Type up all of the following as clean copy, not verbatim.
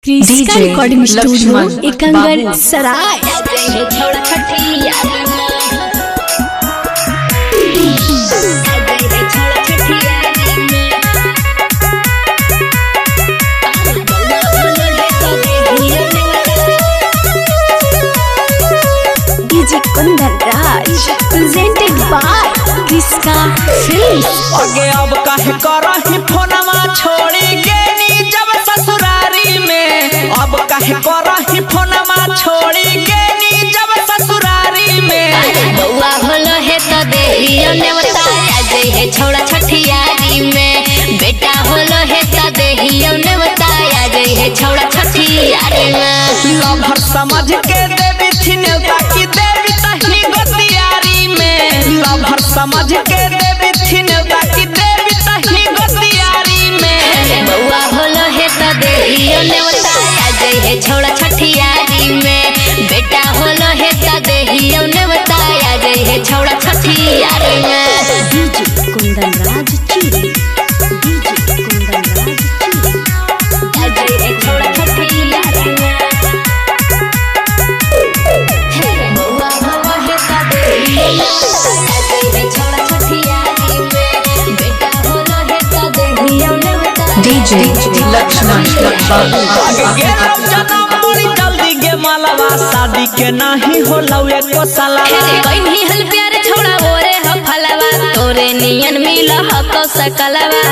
क्रिस्का recording studio एकंगर सराय। DJ Kundan Raj presented by Kriska films. आगे अब काहे करही फोनमा छोड़ी गेनी जब ससुरारी में, अब काहे करही फोनमा छोड़ी गेनी जब ससुरारी में। बउआ होलो है तो देहियो ने बताया जे है छोड़ा छठियारी में, बेटा होलो है तो देहियो ने बताया जे है छोड़ा छठियारी में। लभर समझ के देवी थी नेवता की देवी तही गोतियारी में, लभर समझ के देवी थी नेवता की देवी तही गोतियारी में। बउआ होलो है तो देहियो ने बताया जे है छोड़ा छठियारी में, बेटा होलो है तो देहियो ने बताया जे है छोड़ा छठियारी में। डीजे कुंदन राज चिरी, डीजे कुंदन राज चिरी। जे है छोड़ा छठियारी में। बउआ होलो है तो देहियो ने बताया जे है छोड़ा छठियारी में, बेटा होलो है तो देहियो ने बताया। डीजे लक्ष्मण आगे गेलो जनम बड़ी जल्दी गे मालवा, शादी के नहीं होला एको सालवा। कहीं हल प्यार छोड़ा ओरे ह फलवा, तोरे नियन मिल ह को सकलवा।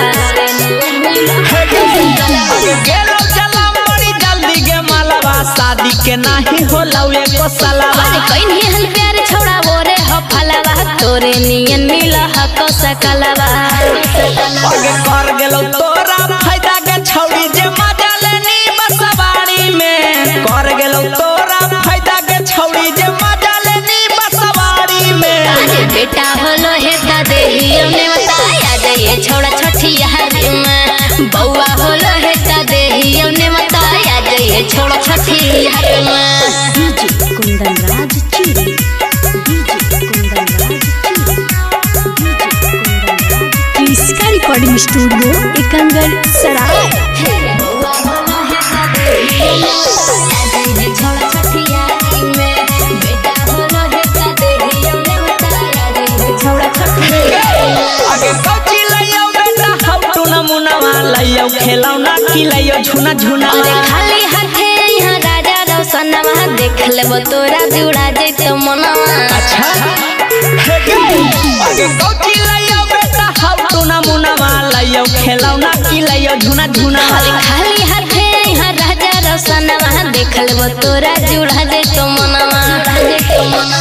गेलो जनम बड़ी जल्दी गे मालवा, शादी के नहीं होला एको सालवा। कहीं हल प्यार छोड़ा ओरे ह फलवा, तोरे नियन मिल ह को सकलवा। आगे कर गेलो तोरा फायदा के छौड़ी जे मजा लेनी बसवाड़ी में, कर गेलो तोरा फायदा के छौड़ी जे मजा लेनी बसवाड़ी में। बेटा होलो है त देहियो ने बताया जे ये छोड़ा छठियारी में, बउआ होलो है त देहियो ने बताया जे ये छोड़ा छठियारी में। डीजे कुंदन राज चिरी, डीजे कुंदन राज चिरी, डीजे कुंदन राज। क्रिस्का रिकॉर्डिंग स्टूडियो एकंगर सराय। बउआ होलो है त देहियो ने बताया जे ये छोड़ा छठियारी में, बेटा होलो है त देहियो ने बताया जे ये छोड़ा छठियारी में। आगे कौची लइयो बेटा हम तू नमुनावा लइयो खेलौना की लइयो झुना झुना। अरे खाली हाथे यहाँ राजा रोशनवा, देख लेबो तोरा जुड़ा जइतो मनवा। अच्छा आगे कौची लइयो बेटा हम तू नमुनावा लइयो खेलौना की लइयो झुना झुना। खाली हाथे यहाँ राजा रोशनवा, देख लेबो तोरा जुड़ा जइतो मनवा।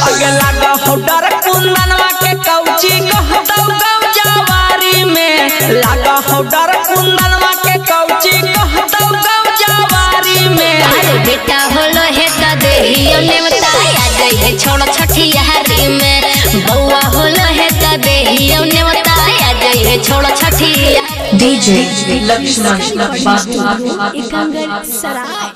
आगे लागा हो डर कुंदनवा के कौची कहतौ गाँव जवारी में, लागा हो डर कुंदनवा के कौची कहतौ गाँव जवारी में। अरे बेटा होलो है त देहियो ने बताया जे है छोड़ा छठियारी में, बउआ होलो है त देहियो ने बताया जे है छोड़ा छठियारी। डीजे लक्ष्मण एकंगर सराय।